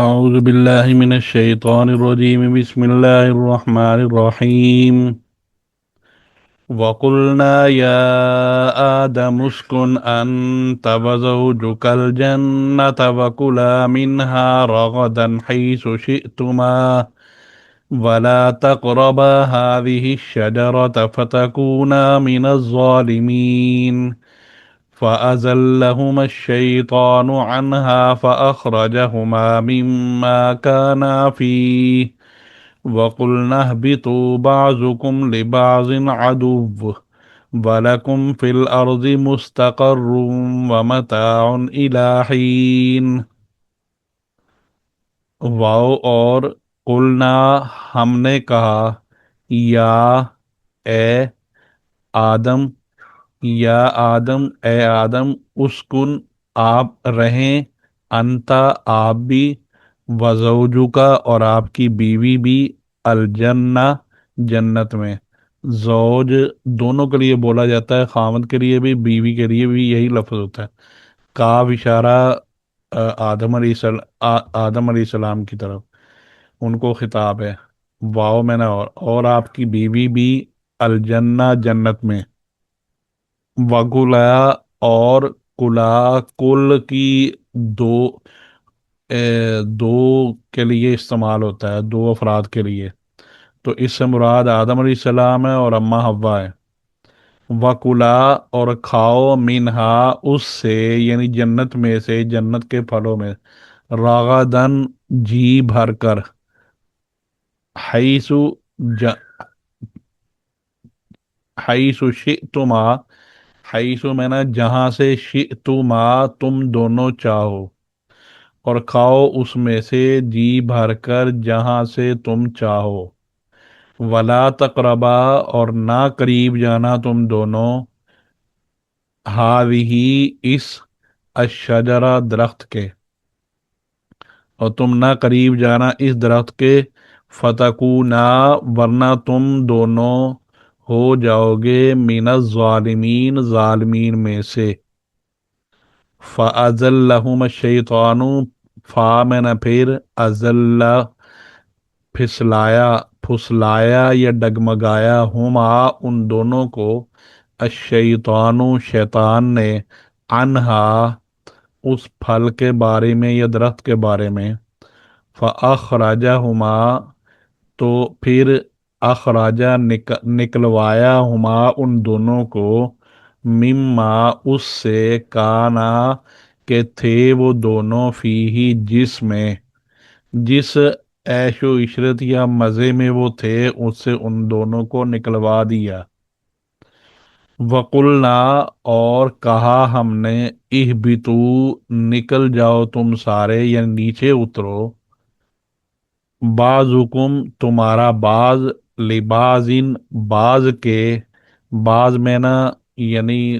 أعوذ بالله من الشيطان الرجيم بسم الله الرحمن الرحيم وقلنا يا آدم اسكن أنت وزوجك الجنة وكلا منها رغدا حيث شئتما ولا تقربا هذه الشجرة فتكونا من الظالمين فأزلهما الشيطان عنها فأخرجهما مما كانا فيه وقلنا اهبطوا بعضكم لبعض عدو ولكم في الأرض مستقر ومتاع إلى حين واو اور قلنا ہم نے کہا یا اے آدم اے آدم اسکن آپ رہیں انتا آپ بھی وزوجو کا اور آپ کی بیوی بھی الجنہ جنت میں زوج دونوں کے لیے بولا جاتا ہے، خامد کے لیے بھی بیوی کے لیے بھی یہی لفظ ہوتا ہے۔ کاف اشارہ آدم علیہ السلام کی طرف، ان کو خطاب ہے۔ واؤ میں نے اور آپ کی بیوی بھی الجنہ جنت میں، وگلا اور کلا کل کی دو دو کے لیے استعمال ہوتا ہے، دو افراد کے لیے، تو اس سے مراد آدم علیہ السلام ہے اور اماں حوا ہے۔ وکلا اور کھاؤ منہا اس سے، یعنی جنت میں سے، جنت کے پھلوں میں، راغدن جی بھر کر، حیث حیث شئتما، حیث میں نا جہاں سے، شئتما تم دونوں چاہو، اور کھاؤ اس میں سے جی بھر کر جہاں سے تم چاہو، ولا تقربا اور نہ قریب جانا تم دونوں، ہاذہ اس، الشجرہ درخت کے، اور تم نہ قریب جانا اس درخت کے، فتکونا ورنہ تم دونوں ہو جاؤ گے من الظالمین ظالمین میں سے۔ فَأَزَلَّهُمَا الشَّيْطَانُ، فا میں نے پھر، ازل پھسلایا یا ڈگمگایا، ہما ان دونوں کو، الشیطان شیطان نے، عنہا اس پھل کے بارے میں یا درخت کے بارے میں، فَأَخْرَجَهُمَا تو پھر، اخراجہ نکلوایا، ہما ان دونوں کو، مما اس سے، کانا کہ تھے وہ دونوں، فی ہی جس میں، جس عیش و عشرت یا مزے میں وہ تھے، اس سے ان دونوں کو نکلوا دیا۔ وقلنا اور کہا ہم نے، اہبتو نکل جاؤ تم سارے، یعنی نیچے اترو، بعضکم تمہارا بعض، لبعضن بعض کے، بعض میں نا، یعنی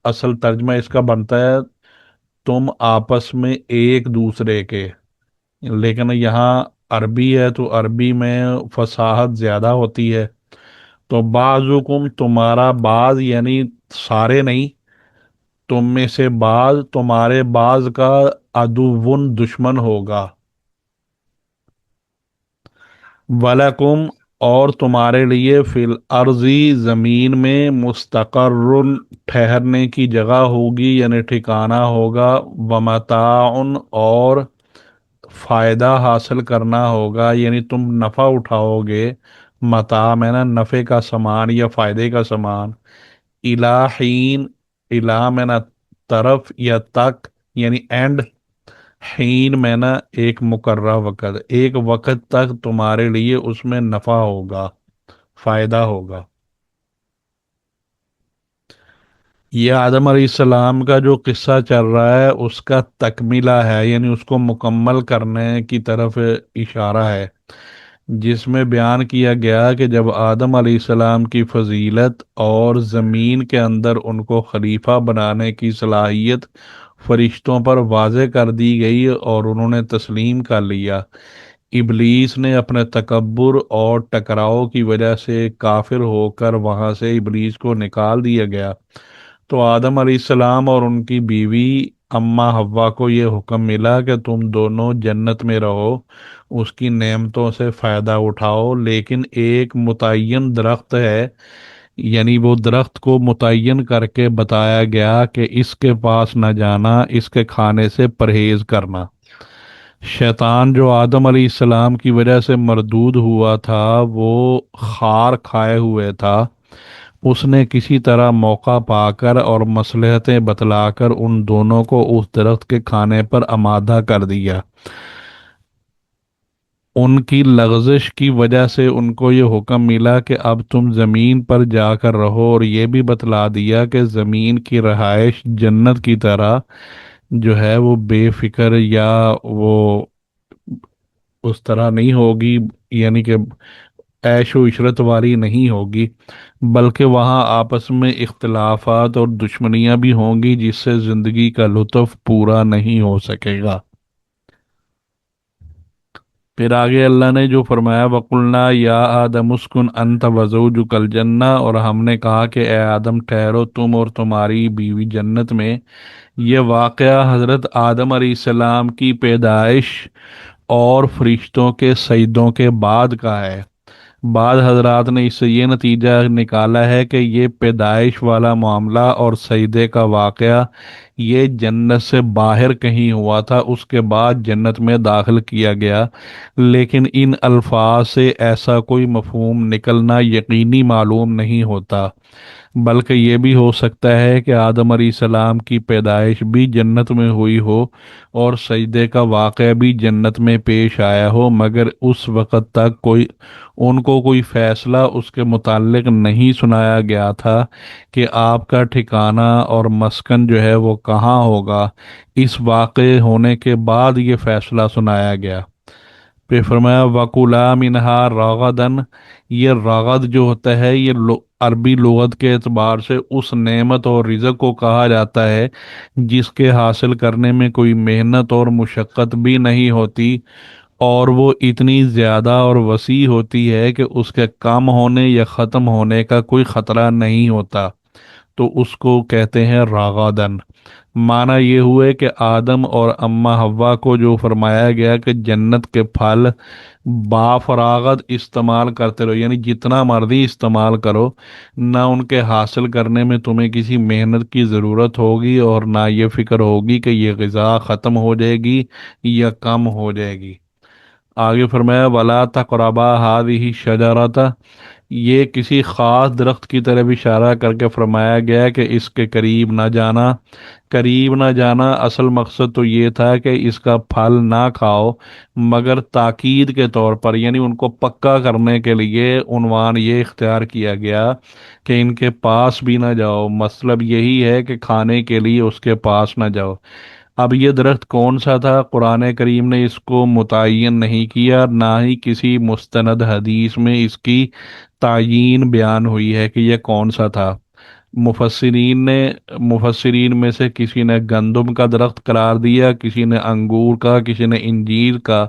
اصل ترجمہ اس کا بنتا ہے تم آپس میں ایک دوسرے کے، لیکن یہاں عربی ہے تو عربی میں فصاحت زیادہ ہوتی ہے، تو بعضکم تمہارا بعض، یعنی سارے نہیں، تم میں سے بعض تمہارے بعض کا، عدوٌ دشمن ہوگا، وَلَكُمْ اور تمہارے لیے، فی الارضی زمین میں، مستقر ٹھہرنے کی جگہ ہوگی، یعنی ٹھکانہ ہوگا، ومتاع اور فائدہ حاصل کرنا ہوگا، یعنی تم نفع اٹھاؤ گے، متاع میں نا نفع کا سامان یا فائدے کا سامان، الی حین، الی میں نا طرف یا تک، یعنی اینڈ، حین میں نا ایک مقررہ وقت، ایک وقت تک تمہارے لیے اس میں نفع ہوگا، فائدہ ہوگا۔ یہ آدم علیہ السلام کا جو قصہ چل رہا ہے اس کا تکملہ ہے، یعنی اس کو مکمل کرنے کی طرف اشارہ ہے، جس میں بیان کیا گیا کہ جب آدم علیہ السلام کی فضیلت اور زمین کے اندر ان کو خلیفہ بنانے کی صلاحیت فرشتوں پر واضح کر دی گئی اور انہوں نے تسلیم کر لیا، ابلیس نے اپنے تکبر اور ٹکراؤ کی وجہ سے کافر ہو کر وہاں سے ابلیس کو نکال دیا گیا، تو آدم علیہ السلام اور ان کی بیوی اما حوا کو یہ حکم ملا کہ تم دونوں جنت میں رہو، اس کی نعمتوں سے فائدہ اٹھاؤ، لیکن ایک متعین درخت ہے، یعنی وہ درخت کو متعین کر کے بتایا گیا کہ اس کے پاس نہ جانا، اس کے کھانے سے پرہیز کرنا۔ شیطان جو آدم علیہ السلام کی وجہ سے مردود ہوا تھا، وہ خار کھائے ہوئے تھا، اس نے کسی طرح موقع پا کر اور مصلحتیں بتلا کر ان دونوں کو اس درخت کے کھانے پر آمادہ کر دیا۔ ان کی لغزش کی وجہ سے ان کو یہ حکم ملا کہ اب تم زمین پر جا کر رہو، اور یہ بھی بتلا دیا کہ زمین کی رہائش جنت کی طرح جو ہے وہ بے فکر یا وہ اس طرح نہیں ہوگی، یعنی کہ عیش و عشرت والی نہیں ہوگی، بلکہ وہاں آپس میں اختلافات اور دشمنیاں بھی ہوں گی، جس سے زندگی کا لطف پورا نہیں ہو سکے گا۔ پھر آگے اللہ نے جو فرمایا، وَقُلْنَا یا آدم اسکن انت وزوجک الجنہ، اور ہم نے کہا کہ اے آدم ٹھہرو تم اور تمہاری بیوی جنت میں۔ یہ واقعہ حضرت آدم علیہ السلام کی پیدائش اور فرشتوں کے سجدوں کے بعد کا ہے۔ بعض حضرات نے اس سے یہ نتیجہ نکالا ہے کہ یہ پیدائش والا معاملہ اور سجدے کا واقعہ یہ جنت سے باہر کہیں ہوا تھا، اس کے بعد جنت میں داخل کیا گیا، لیکن ان الفاظ سے ایسا کوئی مفہوم نکلنا یقینی معلوم نہیں ہوتا، بلکہ یہ بھی ہو سکتا ہے کہ آدم علیہ السلام کی پیدائش بھی جنت میں ہوئی ہو اور سجدے کا واقعہ بھی جنت میں پیش آیا ہو، مگر اس وقت تک ان کو کوئی فیصلہ اس کے متعلق نہیں سنایا گیا تھا کہ آپ کا ٹھکانہ اور مسکن جو ہے وہ کہاں ہوگا۔ اس واقع ہونے کے بعد یہ فیصلہ سنایا گیا۔ پھر فرمایا وَكُلَا مِنْهَا رَغَدًا، یہ رغد جو ہوتا ہے یہ عربی لغت کے اعتبار سے اس نعمت اور رزق کو کہا جاتا ہے جس کے حاصل کرنے میں کوئی محنت اور مشقت بھی نہیں ہوتی، اور وہ اتنی زیادہ اور وسیع ہوتی ہے کہ اس کے کم ہونے یا ختم ہونے کا کوئی خطرہ نہیں ہوتا، تو اس کو کہتے ہیں راغدن۔ معنی یہ ہوئے کہ آدم اور اما حوا کو جو فرمایا گیا کہ جنت کے پھل بافراغت استعمال کرتے رہو، یعنی جتنا مرضی استعمال کرو، نہ ان کے حاصل کرنے میں تمہیں کسی محنت کی ضرورت ہوگی، اور نہ یہ فکر ہوگی کہ یہ غذا ختم ہو جائے گی یا کم ہو جائے گی۔ آگے فرمایا ولا تقربا هذه الشجرۃ، یہ کسی خاص درخت کی طرف اشارہ کر کے فرمایا گیا کہ اس کے قریب نہ جانا۔ قریب نہ جانا اصل مقصد تو یہ تھا کہ اس کا پھل نہ کھاؤ، مگر تاکید کے طور پر، یعنی ان کو پکا کرنے کے لیے عنوان یہ اختیار کیا گیا کہ ان کے پاس بھی نہ جاؤ، مطلب یہی ہے کہ کھانے کے لیے اس کے پاس نہ جاؤ۔ اب یہ درخت کون سا تھا، قرآن کریم نے اس کو متعین نہیں کیا، نہ ہی کسی مستند حدیث میں اس کی تعیین بیان ہوئی ہے کہ یہ کون سا تھا۔ مفسرین نے مفسرین میں سے کسی نے گندم کا درخت قرار دیا، کسی نے انگور کا، کسی نے انجیر کا،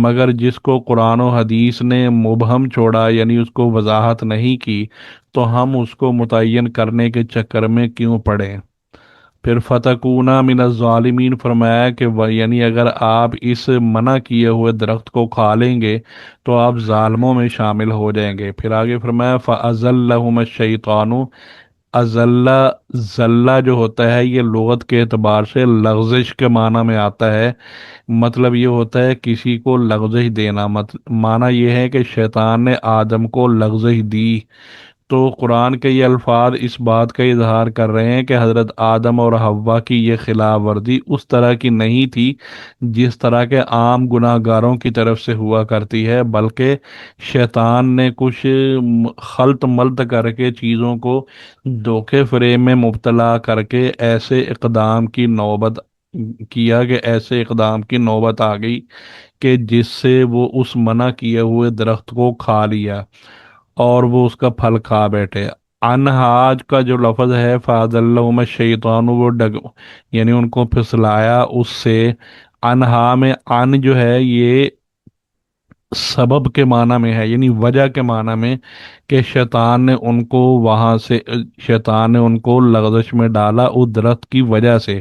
مگر جس کو قرآن و حدیث نے مبہم چھوڑا، یعنی اس کو وضاحت نہیں کی، تو ہم اس کو متعین کرنے کے چکر میں کیوں پڑے۔ پھر فتکونا من الظالمین فرمایا کہ یعنی اگر آپ اس منع کیے ہوئے درخت کو کھا لیں گے تو آپ ظالموں میں شامل ہو جائیں گے۔ پھر آگے فرمایا فَأَزَلَّهُمَ الشَّيْطَانُ، ازلہ، زلہ جو ہوتا ہے یہ لغت کے اعتبار سے لغزش کے معنی میں آتا ہے، مطلب یہ ہوتا ہے کسی کو لغزش دینا، معنی یہ ہے کہ شیطان نے آدم کو لغزش دی۔ تو قرآن کے یہ الفاظ اس بات کا اظہار کر رہے ہیں کہ حضرت آدم اور حوا کی یہ خلاف ورزی اس طرح کی نہیں تھی جس طرح کے عام گناہ گاروں کی طرف سے ہوا کرتی ہے، بلکہ شیطان نے کچھ خلط ملط کر کے چیزوں کو دھوکے فریب میں مبتلا کر کے ایسے اقدام کی نوبت کیا کہ ایسے اقدام کی نوبت آ گئی کہ جس سے وہ اس منع کیے ہوئے درخت کو کھا لیا اور وہ اس کا پھل کھا بیٹھے۔ انہاج کا جو لفظ ہے فَأَزَلَّهُمَ الشَّيْطَانُ، وہ یعنی ان کو پھسلایا اس سے۔ انہا میں ان جو ہے یہ سبب کے معنی میں ہے، یعنی وجہ کے معنی میں، کہ شیطان نے ان کو وہاں سے، شیطان نے ان کو لغزش میں ڈالا اس درخت کی وجہ سے۔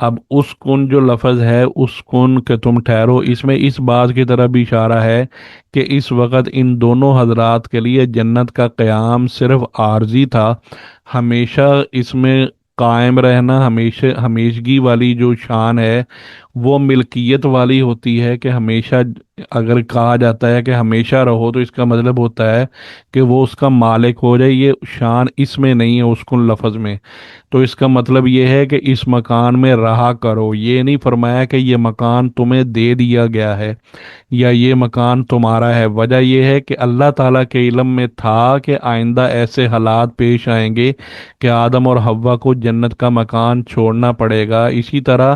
اب اسکن جو لفظ ہے، اسکن کہ تم ٹھہرو، اس میں اس بات کی طرف بھی اشارہ ہے کہ اس وقت ان دونوں حضرات کے لیے جنت کا قیام صرف عارضی تھا، ہمیشہ اس میں قائم رہنا، ہمیشہ ہمیشگی والی جو شان ہے وہ ملکیت والی ہوتی ہے کہ ہمیشہ، اگر کہا جاتا ہے کہ ہمیشہ رہو تو اس کا مطلب ہوتا ہے کہ وہ اس کا مالک ہو جائے، یہ شان اس میں نہیں ہے اسکن لفظ میں۔ تو اس کا مطلب یہ ہے کہ اس مکان میں رہا کرو، یہ نہیں فرمایا کہ یہ مکان تمہیں دے دیا گیا ہے یا یہ مکان تمہارا ہے۔ وجہ یہ ہے کہ اللہ تعالیٰ کے علم میں تھا کہ آئندہ ایسے حالات پیش آئیں گے کہ آدم اور حوا کو جنت کا مکان چھوڑنا پڑے گا۔ اسی طرح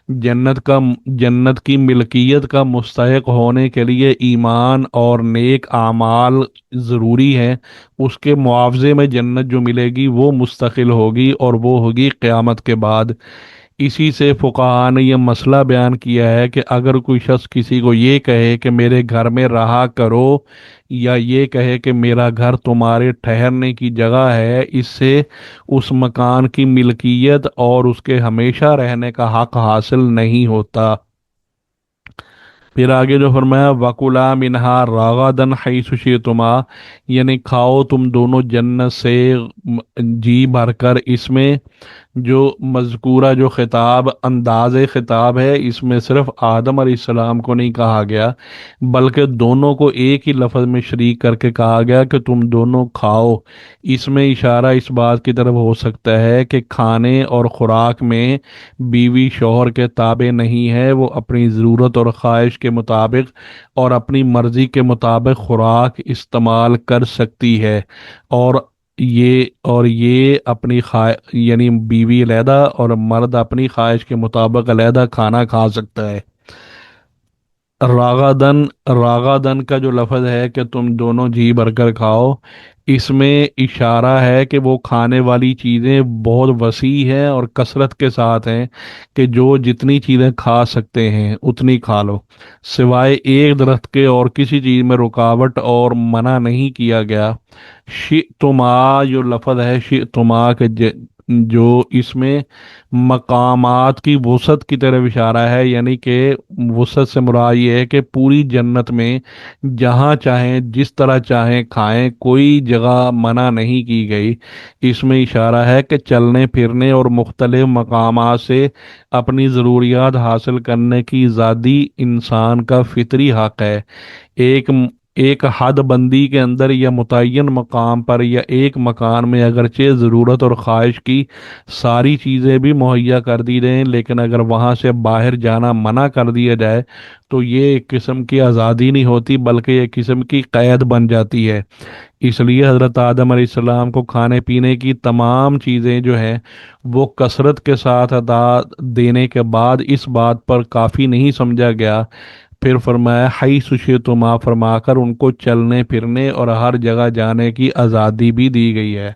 جنت کی ملکیت کا مستحق ہونے کے لیے ایمان اور نیک اعمال ضروری ہے، اس کے معاوضے میں جنت جو ملے گی وہ مستقل ہوگی، اور وہ ہوگی قیامت کے بعد۔ اسی سے فقہا نے یہ مسئلہ بیان کیا ہے کہ اگر کوئی شخص کسی کو یہ کہے کہ میرے گھر میں رہا کرو، یا یہ کہے کہ میرا گھر تمہارے ٹھہرنے کی جگہ ہے، اس سے اس مکان کی ملکیت اور اس کے ہمیشہ رہنے کا حق حاصل نہیں ہوتا۔ پھر آگے جو فرمایا وَكُلَا مِنْهَا رَغَدًا حَيْثُ شِئْتُمَا، یعنی کھاؤ تم دونوں جنت سے جی بھر کر۔ اس میں جو مذکورہ جو خطاب، انداز خطاب ہے، اس میں صرف آدم علیہ السلام کو نہیں کہا گیا بلکہ دونوں کو ایک ہی لفظ میں شریک کر کے کہا گیا کہ تم دونوں کھاؤ۔ اس میں اشارہ اس بات کی طرف ہو سکتا ہے کہ کھانے اور خوراک میں بیوی شوہر کے تابع نہیں ہے، وہ اپنی ضرورت اور خواہش کے مطابق اور اپنی مرضی کے مطابق خوراک استعمال کر سکتی ہے، اور یہ اپنی یعنی بیوی علیحدہ اور مرد اپنی خواہش کے مطابق علیحدہ کھانا کھا سکتا ہے۔ راغدن راغدن کا جو لفظ ہے کہ تم دونوں جی بھر کر کھاؤ، اس میں اشارہ ہے کہ وہ کھانے والی چیزیں بہت وسیع ہیں اور کثرت کے ساتھ ہیں، کہ جو جتنی چیزیں کھا سکتے ہیں اتنی کھا لو، سوائے ایک درخت کے اور کسی چیز میں رکاوٹ اور منع نہیں کیا گیا۔ شئتما جو لفظ ہے، شئتما کے جو اس میں مقامات کی وسعت کی طرف اشارہ ہے، یعنی کہ وسعت سے مراد یہ ہے کہ پوری جنت میں جہاں چاہیں جس طرح چاہیں کھائیں، کوئی جگہ منع نہیں کی گئی۔ اس میں اشارہ ہے کہ چلنے پھرنے اور مختلف مقامات سے اپنی ضروریات حاصل کرنے کی آزادی انسان کا فطری حق ہے۔ ایک ایک حد بندی کے اندر یا متعین مقام پر یا ایک مکان میں اگرچہ ضرورت اور خواہش کی ساری چیزیں بھی مہیا کر دی جائیں، لیکن اگر وہاں سے باہر جانا منع کر دیا جائے تو یہ ایک قسم کی آزادی نہیں ہوتی بلکہ ایک قسم کی قید بن جاتی ہے۔ اس لیے حضرت آدم علیہ السلام کو کھانے پینے کی تمام چیزیں جو ہیں وہ کثرت کے ساتھ عطا دینے کے بعد اس بات پر کافی نہیں سمجھا گیا، پھر فرمایا حیث شئتما فرما کر ان کو چلنے پھرنے اور ہر جگہ جانے کی آزادی بھی دی گئی ہے۔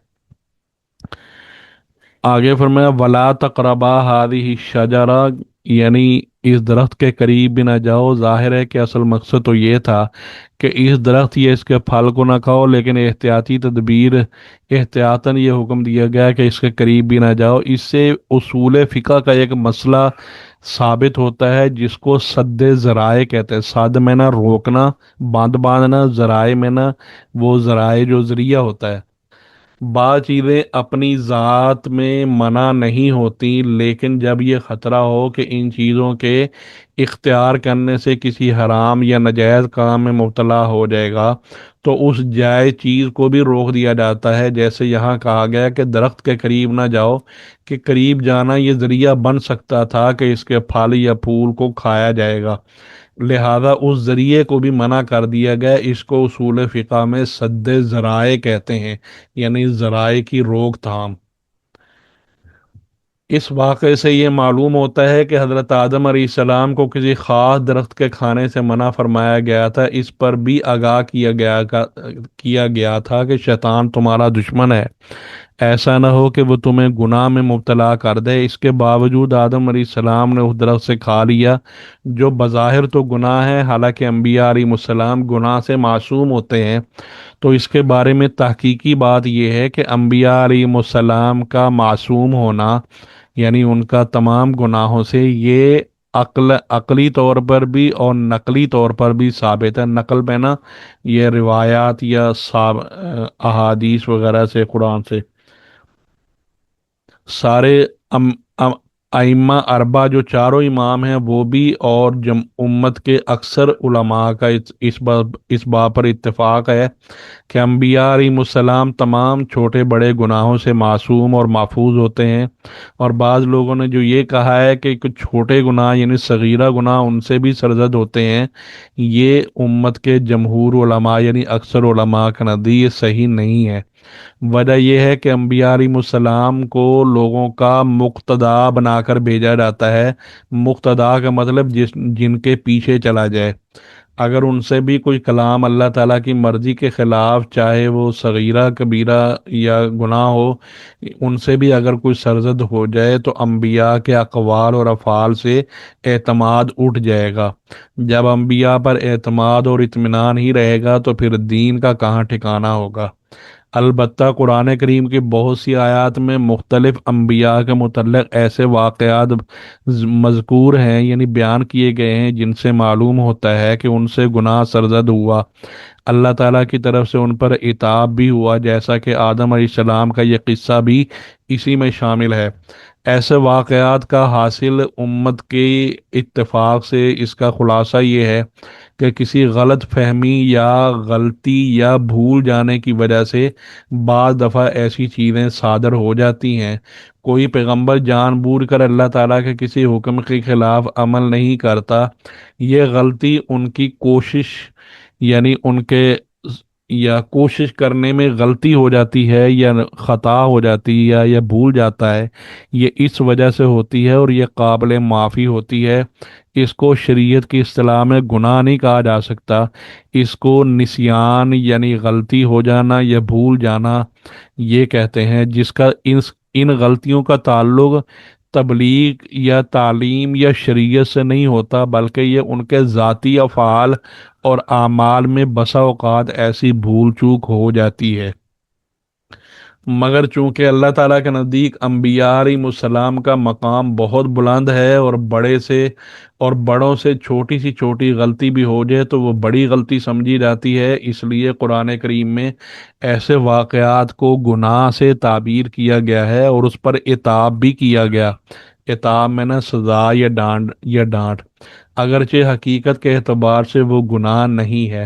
آگے فرمایا ولا تقربا هذه الشجرہ، یعنی اس درخت کے قریب بھی نہ جاؤ۔ ظاہر ہے کہ اصل مقصد تو یہ تھا کہ اس درخت یا اس کے پھل کو نہ کھاؤ، لیکن احتیاطی تدبیر احتیاطاً یہ حکم دیا گیا کہ اس کے قریب بھی نہ جاؤ۔ اس سے اصول فقہ کا ایک مسئلہ ثابت ہوتا ہے جس کو سد ذرائع کہتے ہیں۔ سد میں نہ روکنا، باندھ باندھنا، ذرائع میں نہ وہ ذرائع جو ذریعہ ہوتا ہے۔ بعض چیزیں اپنی ذات میں منع نہیں ہوتی، لیکن جب یہ خطرہ ہو کہ ان چیزوں کے اختیار کرنے سے کسی حرام یا ناجائز کام میں مبتلا ہو جائے گا تو اس جائز چیز کو بھی روک دیا جاتا ہے، جیسے یہاں کہا گیا کہ درخت کے قریب نہ جاؤ، کہ قریب جانا یہ ذریعہ بن سکتا تھا کہ اس کے پھل یا پھول کو کھایا جائے گا، لہذا اس ذریعے کو بھی منع کر دیا گیا۔ اس کو اصول فقہ میں سد ذرائع کہتے ہیں، یعنی ذرائع کی روک تھام۔ اس واقعے سے یہ معلوم ہوتا ہے کہ حضرت آدم علیہ السلام کو کسی خاص درخت کے کھانے سے منع فرمایا گیا تھا، اس پر بھی آگاہ کیا گیا تھا کہ شیطان تمہارا دشمن ہے، ایسا نہ ہو کہ وہ تمہیں گناہ میں مبتلا کر دے۔ اس کے باوجود آدم علیہ السلام نے اس درخت سے کھا لیا جو بظاہر تو گناہ ہے، حالانکہ انبیاء علیہ السلام گناہ سے معصوم ہوتے ہیں۔ تو اس کے بارے میں تحقیقی بات یہ ہے کہ انبیاء علیہ السلام کا معصوم ہونا یعنی ان کا تمام گناہوں سے یہ عقلی طور پر بھی اور نقلی طور پر بھی ثابت ہے۔ نقل میں نا یہ روایات یا احادیث وغیرہ سے، قرآن سے سارے ام ام ائمہ اربع جو چاروں امام ہیں وہ بھی، اور امت کے اکثر علماء کا اس بات پر اتفاق ہے کہ انبیاء علیہم السلام تمام چھوٹے بڑے گناہوں سے معصوم اور محفوظ ہوتے ہیں۔ اور بعض لوگوں نے جو یہ کہا ہے کہ کچھ چھوٹے گناہ یعنی صغیرہ گناہ ان سے بھی سرزد ہوتے ہیں، یہ امت کے جمہور علماء یعنی اکثر علماء کا نزدیک یہ صحیح نہیں ہے۔ وجہ یہ ہے کہ انبیاء علیہ السلام کو لوگوں کا مقتدا بنا کر بھیجا جاتا ہے۔ مقتدا کا مطلب جن کے پیچھے چلا جائے۔ اگر ان سے بھی کوئی کلام اللہ تعالیٰ کی مرضی کے خلاف، چاہے وہ صغیرہ کبیرہ یا گناہ ہو، ان سے بھی اگر کوئی سرزد ہو جائے تو انبیاء کے اقوال اور افعال سے اعتماد اٹھ جائے گا۔ جب انبیاء پر اعتماد اور اطمینان ہی رہے گا تو پھر دین کا کہاں ٹھکانہ ہوگا۔ البتہ قرآن کریم کی بہت سی آیات میں مختلف انبیاء کے متعلق ایسے واقعات مذکور ہیں یعنی بیان کیے گئے ہیں جن سے معلوم ہوتا ہے کہ ان سے گناہ سرزد ہوا، اللہ تعالیٰ کی طرف سے ان پر عتاب بھی ہوا، جیسا کہ آدم علیہ السلام کا یہ قصہ بھی اسی میں شامل ہے۔ ایسے واقعات کا حاصل امت کے اتفاق سے اس کا خلاصہ یہ ہے کہ کسی غلط فہمی یا غلطی یا بھول جانے کی وجہ سے بعض دفعہ ایسی چیزیں صادر ہو جاتی ہیں۔ کوئی پیغمبر جان بوجھ کر اللہ تعالیٰ کے کسی حکم کے خلاف عمل نہیں کرتا، یہ غلطی ان کی کوشش یعنی ان کے یا کوشش کرنے میں غلطی ہو جاتی ہے یا خطا ہو جاتی ہے یا بھول جاتا ہے، یہ اس وجہ سے ہوتی ہے اور یہ قابل معافی ہوتی ہے۔ اس کو شریعت کی اصطلاح میں گناہ نہیں کہا جا سکتا، اس کو نسیان یعنی غلطی ہو جانا یا بھول جانا یہ کہتے ہیں، جس کا ان غلطیوں کا تعلق تبلیغ یا تعلیم یا شریعت سے نہیں ہوتا، بلکہ یہ ان کے ذاتی افعال اور اعمال میں بسا اوقات ایسی بھول چوک ہو جاتی ہے۔ مگر چونکہ اللہ تعالیٰ کے نزدیک انبیاء علیہم السلام کا مقام بہت بلند ہے، اور بڑوں سے چھوٹی سی چھوٹی غلطی بھی ہو جائے تو وہ بڑی غلطی سمجھی جاتی ہے، اس لیے قرآن کریم میں ایسے واقعات کو گناہ سے تعبیر کیا گیا ہے اور اس پر عتاب بھی کیا گیا۔ عتاب میں نہ سزا یا ڈانٹ اگرچہ حقیقت کے اعتبار سے وہ گناہ نہیں ہے۔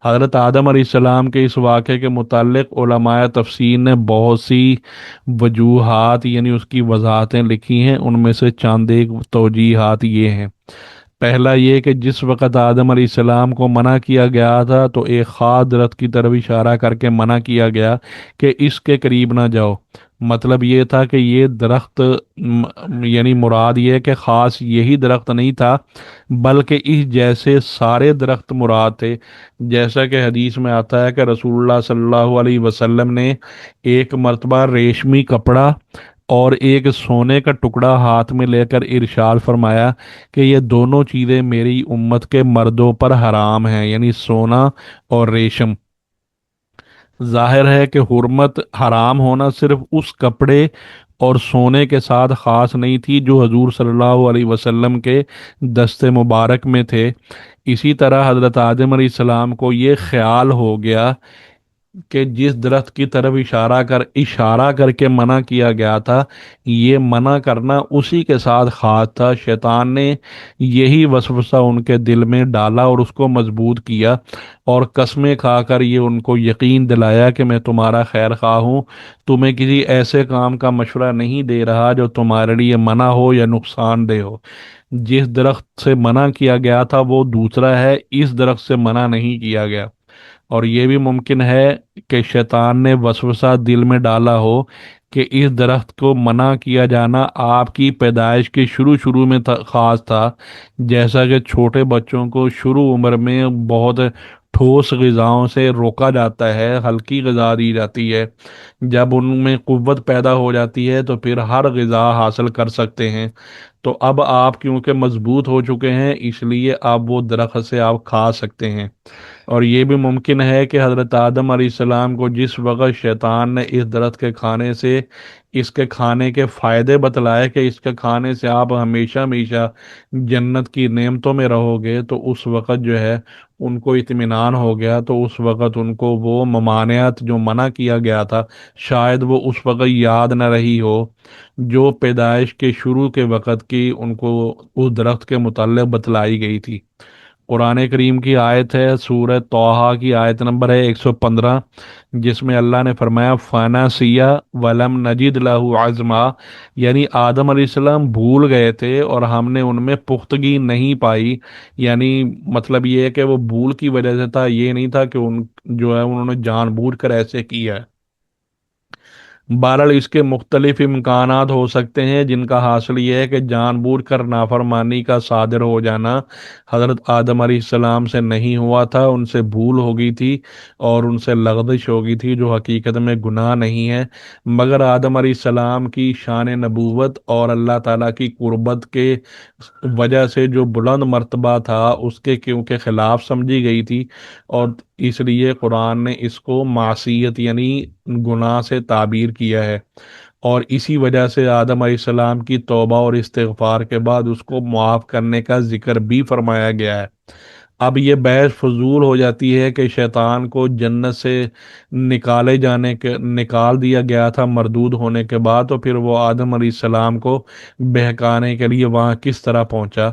حضرت آدم علیہ السلام کے اس واقعے کے متعلق علماء تفسیر نے بہت سی وجوہات یعنی اس کی وضاحتیں لکھی ہیں، ان میں سے چند ایک توجیحات یہ ہیں۔ پہلا یہ کہ جس وقت آدم علیہ السلام کو منع کیا گیا تھا تو ایک خاص درخت کی طرف اشارہ کر کے منع کیا گیا کہ اس کے قریب نہ جاؤ۔ مطلب یہ تھا کہ یہ درخت یعنی مراد یہ ہے کہ خاص یہی درخت نہیں تھا بلکہ اس جیسے سارے درخت مراد تھے، جیسا کہ حدیث میں آتا ہے کہ رسول اللہ صلی اللہ علیہ وسلم نے ایک مرتبہ ریشمی کپڑا اور ایک سونے کا ٹکڑا ہاتھ میں لے کر ارشاد فرمایا کہ یہ دونوں چیزیں میری امت کے مردوں پر حرام ہیں، یعنی سونا اور ریشم۔ ظاہر ہے کہ حرمت حرام ہونا صرف اس کپڑے اور سونے کے ساتھ خاص نہیں تھی جو حضور صلی اللہ علیہ وسلم کے دست مبارک میں تھے۔ اسی طرح حضرت آدم علیہ السلام کو یہ خیال ہو گیا کہ جس درخت کی طرف اشارہ کر کے منع کیا گیا تھا، یہ منع کرنا اسی کے ساتھ خاص تھا۔ شیطان نے یہی وسوسہ ان کے دل میں ڈالا اور اس کو مضبوط کیا، اور قسمیں کھا کر یہ ان کو یقین دلایا کہ میں تمہارا خیر خواہ ہوں، تمہیں کسی ایسے کام کا مشورہ نہیں دے رہا جو تمہارے لیے منع ہو یا نقصان دہ ہو۔ جس درخت سے منع کیا گیا تھا وہ دوسرا ہے، اس درخت سے منع نہیں کیا گیا۔ اور یہ بھی ممکن ہے کہ شیطان نے وسوسہ دل میں ڈالا ہو کہ اس درخت کو منع کیا جانا آپ کی پیدائش کے شروع میں خاص تھا، جیسا کہ چھوٹے بچوں کو شروع عمر میں بہت ٹھوس غذاؤں سے روکا جاتا ہے، ہلکی غذا دی جاتی ہے، جب ان میں قوت پیدا ہو جاتی ہے تو پھر ہر غذا حاصل کر سکتے ہیں۔ تو اب آپ کیونکہ مضبوط ہو چکے ہیں، اس لیے آپ وہ درخت سے آپ کھا سکتے ہیں۔ اور یہ بھی ممکن ہے کہ حضرت آدم علیہ السلام کو جس وقت شیطان نے اس درخت کے کھانے سے، اس کے کھانے کے فائدے بتلائے کہ اس کے کھانے سے آپ ہمیشہ ہمیشہ جنت کی نعمتوں میں رہو گے، تو اس وقت جو ہے ان کو اطمینان ہو گیا، تو اس وقت ان کو وہ ممانعت جو منع کیا گیا تھا شاید وہ اس وقت یاد نہ رہی ہو، جو پیدائش کے شروع کے وقت کی ان کو اس درخت کے متعلق بتلائی گئی تھی۔ قرآن کریم کی آیت ہے سورہ طٰہٰ کی آیت نمبر ہے 115، جس میں اللہ نے فرمایا فانا سیا ولم نجد لہ عزما، یعنی آدم علیہ السلام بھول گئے تھے اور ہم نے ان میں پختگی نہیں پائی۔ یعنی مطلب یہ ہے کہ وہ بھول کی وجہ سے تھا، یہ نہیں تھا کہ ان جو ہے انہوں نے جان بوجھ کر ایسے کیا ہے۔ بہرحال اس کے مختلف امکانات ہو سکتے ہیں، جن کا حاصل یہ ہے کہ جان بوجھ کر نافرمانی کا صادر ہو جانا حضرت آدم علیہ السلام سے نہیں ہوا تھا، ان سے بھول ہو گئی تھی اور ان سے لغزش ہو گئی تھی، جو حقیقت میں گناہ نہیں ہے۔ مگر آدم علیہ السلام کی شان نبوت اور اللہ تعالیٰ کی قربت کے وجہ سے جو بلند مرتبہ تھا اس کے کیونکہ خلاف سمجھی گئی تھی، اور اس لیے قرآن نے اس کو معصیت یعنی گناہ سے تعبیر کیا ہے، اور اسی وجہ سے آدم علیہ السلام کی توبہ اور استغفار کے بعد اس کو معاف کرنے کا ذکر بھی فرمایا گیا ہے۔ اب یہ بحث فضول ہو جاتی ہے کہ شیطان کو جنت سے نکال دیا گیا تھا مردود ہونے کے بعد، تو پھر وہ آدم علیہ السلام کو بہکانے کے لیے وہاں کس طرح پہنچا؟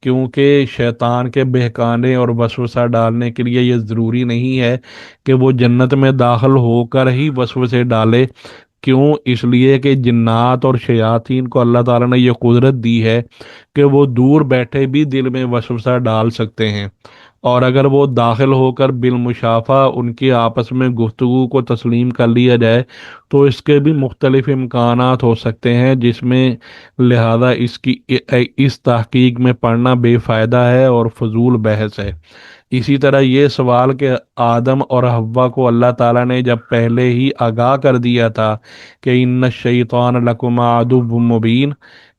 کیونکہ شیطان کے بہکانے اور وسوسہ ڈالنے کے لیے یہ ضروری نہیں ہے کہ وہ جنت میں داخل ہو کر ہی وسوسے ڈالے۔ کیوں؟ اس لیے کہ جنات اور شیاطین کو اللہ تعالیٰ نے یہ قدرت دی ہے کہ وہ دور بیٹھے بھی دل میں وسوسہ ڈال سکتے ہیں، اور اگر وہ داخل ہو کر بالمشافہ ان کی آپس میں گفتگو کو تسلیم کر لیا جائے تو اس کے بھی مختلف امکانات ہو سکتے ہیں، جس میں لہذا اس تحقیق میں پڑھنا بے فائدہ ہے اور فضول بحث ہے۔ اسی طرح یہ سوال کہ آدم اور حوا کو اللہ تعالیٰ نے جب پہلے ہی آگاہ کر دیا تھا کہ ان الشیطان لکم عدو مبین،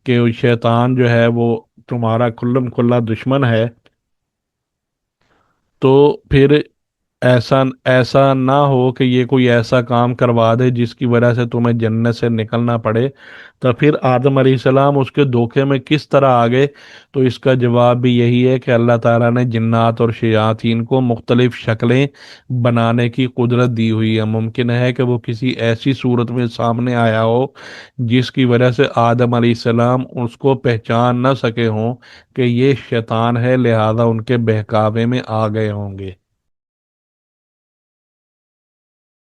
کہ شیطان جو ہے وہ تمہارا کھلم کھلا دشمن ہے، تو پھر ایسا ایسا نہ ہو کہ یہ کوئی ایسا کام کروا دے جس کی وجہ سے تمہیں جنت سے نکلنا پڑے، تو پھر آدم علیہ السلام اس کے دھوکے میں کس طرح آ گئے؟ تو اس کا جواب بھی یہی ہے کہ اللہ تعالیٰ نے جنات اور شیاطین کو مختلف شکلیں بنانے کی قدرت دی ہوئی ہے۔ ممکن ہے کہ وہ کسی ایسی صورت میں سامنے آیا ہو جس کی وجہ سے آدم علیہ السلام اس کو پہچان نہ سکے ہوں کہ یہ شیطان ہے، لہذا ان کے بہکاوے میں آ گئے ہوں گے۔